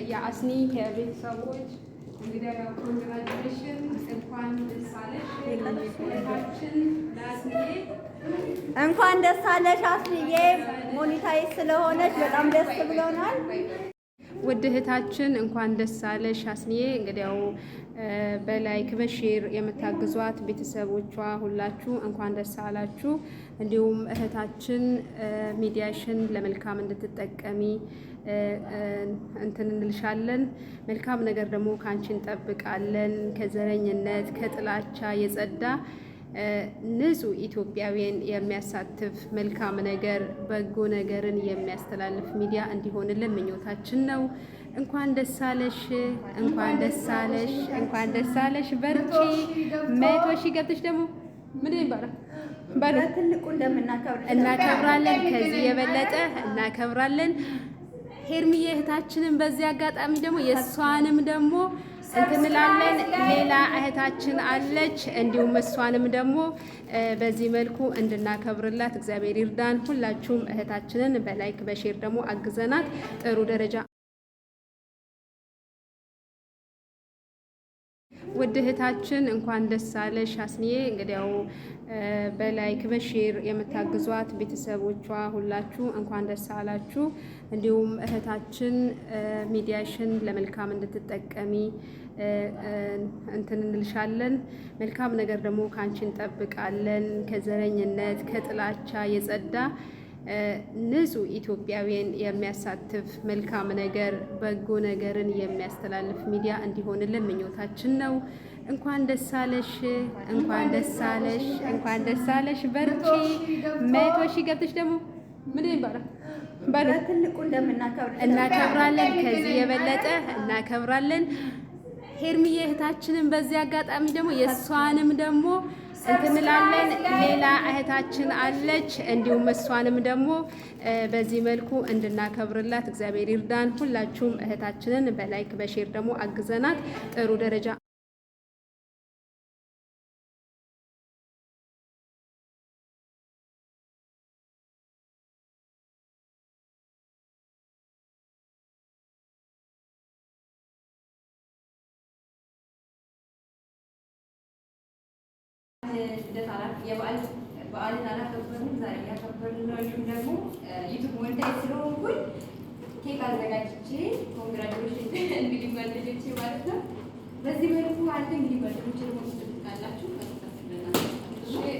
የአስኒ ቤተሰቦች እንግዲህ ያው ኮንግራቹሌሽን እንኳን ደስ አለሽ እህታችን ለአስኒዬ እንኳን ደስ አለሽ አስኒዬ። ሞኒታይዝ ስለሆነች በጣም ደስ ብሎናል። ውድ እህታችን እንኳን ደስ አለሽ አስኒዬ። እንግዲያው በላይክ በሼር የምታግዟት ቤተሰቦቿ ሁላችሁ እንኳን ደስ አላችሁ። እንዲሁም እህታችን ሚዲያሽን ለመልካም እንድትጠቀሚ እንትን እንልሻለን። መልካም ነገር ደግሞ ካንቺ እንጠብቃለን። ከዘረኝነት ከጥላቻ የጸዳ ንጹህ ኢትዮጵያዊን የሚያሳትፍ መልካም ነገር በጎ ነገርን የሚያስተላልፍ ሚዲያ እንዲሆንልን ምኞታችን ነው። እንኳን ደስ አለሽ፣ እንኳን ደስ አለሽ፣ እንኳን ደስ አለሽ። በርቺ። 100 ሺህ ገብተሽ ደግሞ ምን ይባላል በትልቁ እናከብራለን። ከዚህ የበለጠ እናከብራለን። ሄርሚዬ እህታችንን በዚህ አጋጣሚ ደግሞ የእሷንም ደግሞ እንትንላለን። ሌላ እህታችን አለች። እንዲሁም እሷንም ደግሞ በዚህ መልኩ እንድናከብርላት እግዚአብሔር ይርዳን። ሁላችሁም እህታችንን በላይክ በሼር ደግሞ አግዘናት ጥሩ ደረጃ። ውድ እህታችን እንኳን ደስ አለሽ አስኒዬ። እንግዲያው በላይክ በሼር የምታግዟት ቤተሰቦቿ ሁላችሁ እንኳን ደስ አላችሁ። እንዲሁም እህታችን ሚዲያሽን ለመልካም እንድትጠቀሚ እንትን እንልሻለን። መልካም ነገር ደግሞ ካንቺ እንጠብቃለን። ከዘረኝነት ከጥላቻ የጸዳ ንጹህ ኢትዮጵያዊን የሚያሳትፍ መልካም ነገር በጎ ነገርን የሚያስተላልፍ ሚዲያ እንዲሆንልን ምኞታችን ነው። እንኳን ደስ አለሽ፣ እንኳን ደስ አለሽ፣ እንኳን ደስ አለሽ። በርቺ። 100 ሺህ ገብተሽ ደግሞ ምን ይባላል በትልቁ እናከብራለን። ከዚህ የበለጠ እናከብራለን። ሄርሚዬ እህታችንን በዚህ አጋጣሚ ደግሞ የእሷንም ደግሞ እንትንላለን። ሌላ እህታችን አለች። እንዲሁም እሷንም ደግሞ በዚህ መልኩ እንድናከብርላት እግዚአብሔር ይርዳን። ሁላችሁም እህታችንን በላይክ በሼር ደግሞ አግዘናት ጥሩ ደረጃ በዓልን አላከበርንም። ዛሬ እያከበርን ነው። እንዲሁም ደግሞ ዩቱብ ሞኔታይዝ ስለሆንኩኝ ኬክ አዘጋጅቼ ኮንግራቹሌሽን እንግዲህ ጓደኞቼ ማለት ነው። በዚህ መልኩ አንተ እንግዲህ ጓደኞቼ ደግሞ ትጠብቃላችሁ።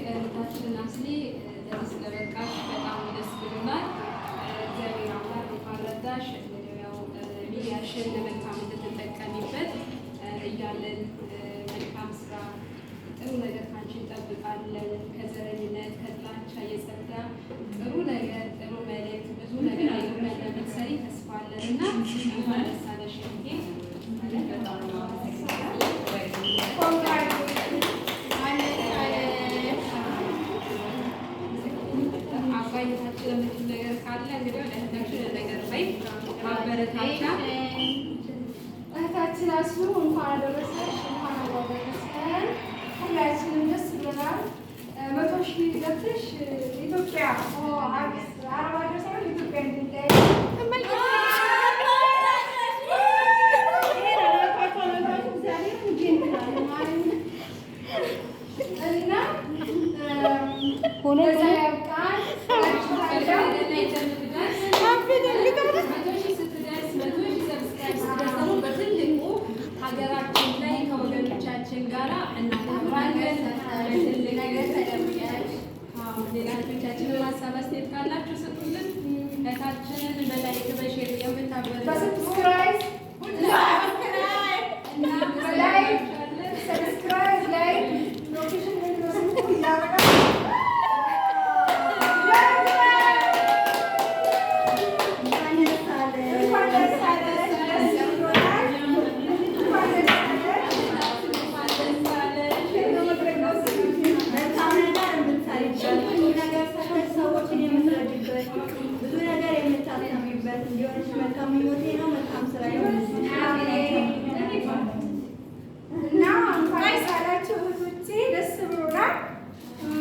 እህታችን አስኒ ለዚህ ስለበቃሽ በጣም ደስ ብሎናል። እግዚአብሔር አምላክ እንኳን ረዳሽ። ያው ሚዲያሽን ለመልካም እንድትጠቀሚበት እያለን መልካም ስራ ጥሩ ነገር ካንቺ እንጠብቃለን። ከዘረኝነት ከጥላቻ የጸዳ ጥሩ ነገር ጥሩ መልእክት ብዙ ነገር እንደምትሰሪ ተስፋ አለን እና እንኳን ደስ አለሽ። በጣም አባይነታችን የምትል ነገር ካለ እንግዲህ ለእህታችን ነገር ላይ ማበረታቻ እህታችን አስኑ እንኳን አደረሰሽ፣ እንኳን አደረሰን። ሁላችንም ደስ ብሎናል። 100 ሺህ ገብተሽ ኢትዮጵያ አረብ ሀገር ሳይሆን ኢትዮጵያ እንድንለያይ እና ያብቃን። ሀገራችን ላይ ከወገኖቻችን ጋራ እናከብራለን። ሌላ ልጆቻችንን ሀሳብ አስተያየት ካላችሁ ስጡልን። እህታችንን በላይክ በሼር በሰብስክራይብ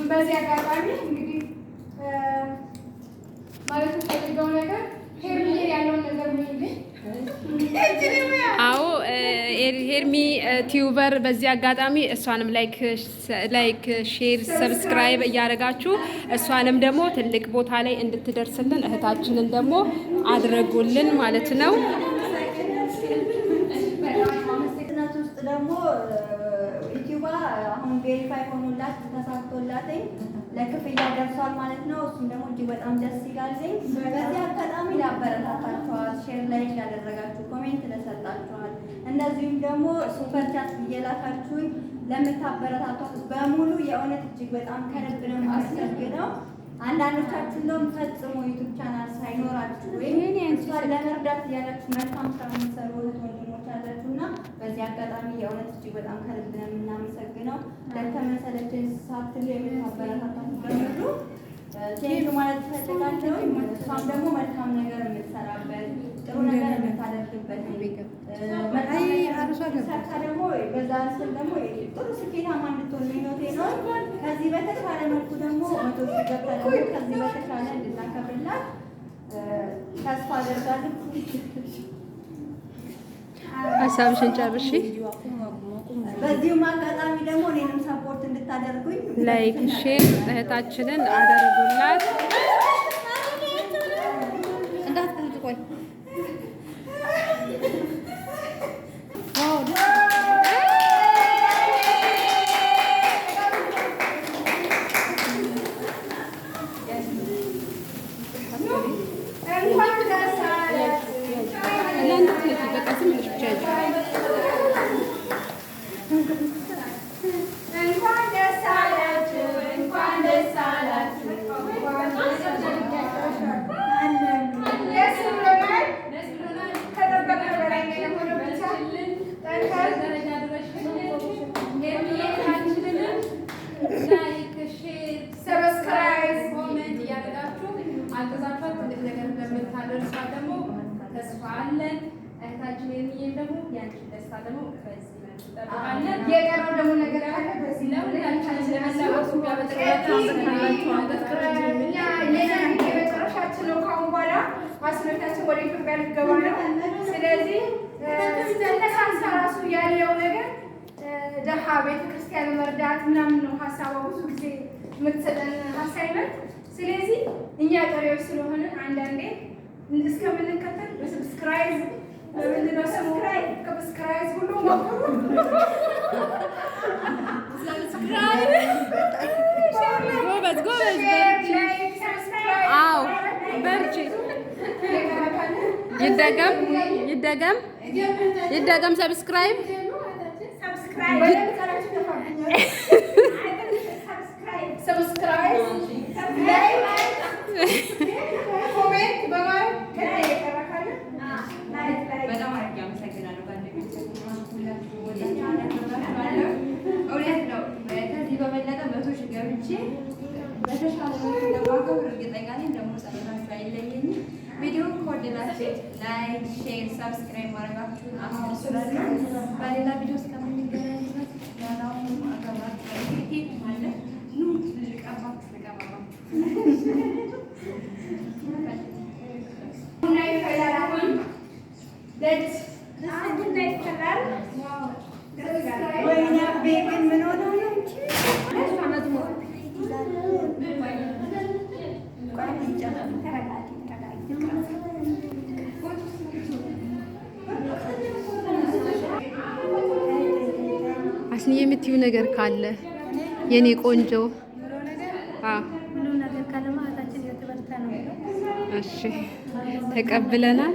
በዚህ አጋጣሚ እንግዲህ ማለት ፈልገው ነገር ሄርሚዬ ያለውን ነገር ምን ቲዩበር። በዚህ አጋጣሚ እሷንም ላይክ ሼር ሰብስክራይብ እያደረጋችሁ እሷንም ደግሞ ትልቅ ቦታ ላይ እንድትደርስልን እህታችንን ደግሞ አድርጉልን ማለት ነው። ደግሞ ዩቲዩብ አሁን ቬሪፋይ ሆኖላት ተሳክቶላት ለክፍያ ደርሷል ማለት ነው። እሱም ደግሞ እጅግ በጣም ደስ ይላልኝ። በዚህ አጋጣሚ ላበረታታችኋል፣ ሼር ላይክ ያደረጋችሁ፣ ኮሜንት ለሰጣችኋል፣ እንደዚሁም ደግሞ ሱፐር ቻት እየላካችሁ ለምታበረታቷት በሙሉ የእውነት እጅግ በጣም ከልብ ነው የማመሰግነው። አንዳንዶቻችሁ እንደውም ፈጽሞ ዩቲዩብ ቻናል ሳይኖራችሁ ወይም እሷን ለመርዳት እያላችሁ መልካም ስራ የምትሰሩ ወንድሞች አላችሁ እና በዚህ አጋጣሚ የእውነት እጅግ በጣም ከልብ ነው የምናመሰግነው። ለተመሰለችን ሳትሉ የምታበረታታት በሙሉ ቴንክ ማለት ትፈልጋለሁ። እሷም ደግሞ መልካም ነገር የምትሰራበት ጥሩ ነገር የምታደርግበት ሰርታ ደግሞ በዛ ስል ደግሞ ጥሩ ስኬታማ እንድትሆን ምኞቴ ነው። ከዚህ በተሻለ መልኩ ደግሞ መቶ ገብታ ደግሞ ከዚህ በተሻለ እንድናከብርላት ተስፋ አደርጋለሁ። ሀሳብሽን ጨርሺ። በዚሁም አጋጣሚ ደግሞ እኔንም ሰፖርት እንድታደርጉኝ ላይክ ሼር እህታችንን አደርጉላት። እንዳትቆይ ተስፋ አለን። እህታችን የሚዬም ደግሞ ያንቺን ደስታ ደግሞ በዚህ መልኩ እንጠብቃለን። የቀረው ደግሞ ነገር ካለ በዚህ ነው የመጨረሻችን ነው። ከአሁን በኋላ ማስመታችን ወደ ኢትዮጵያ ልትገባ ነው። ስለዚህ ተነሳሳ ራሱ ያለው ነገር ደሃ ቤተክርስቲያን መርዳት ምናምን ነው ሀሳቧ ብዙ ጊዜ የምትሰጠን አሳይመንት። ስለዚህ እኛ ቀሪዎች ስለሆነ አንዳንዴ እስከምንከተል በሰብስክራይብ ምንድነው ሰብስክራይብ ሁሉ ጎበዝ አዎ በርቺ። ይደገም ሰብስክራይብ ኮሜንት በማለት በጣም አድርጌ አመሰግናለሁ። እውነት ነው። ከዚህ በበለጠ 100 ሺህ ገብቼ በተሻለ መልኩ እንደማከብር እርግጠኛ ነኝ። ደግሞ ጸሎታችሁ አይለየኝም። ቪዲዮውን ከወደዳችሁ ላይክ፣ ሼር፣ ሰብስክራይብ ማድረጋችሁን አትርሱ። በሌላ ቪዲዮ እስከምንገናኝ ድረስ ያላውን አከብራችኋለሁ። ኬክ ማለት ኑ ልቀባችሁ ቡና ይፈላል። አሁን ቡና ይፈላል። ወይኔ ቤትን ምን ሆነ ነው እንጂ አስኒ የምትዩ ነገር ካለ የኔ ቆንጆ እሺ ተቀብለናል።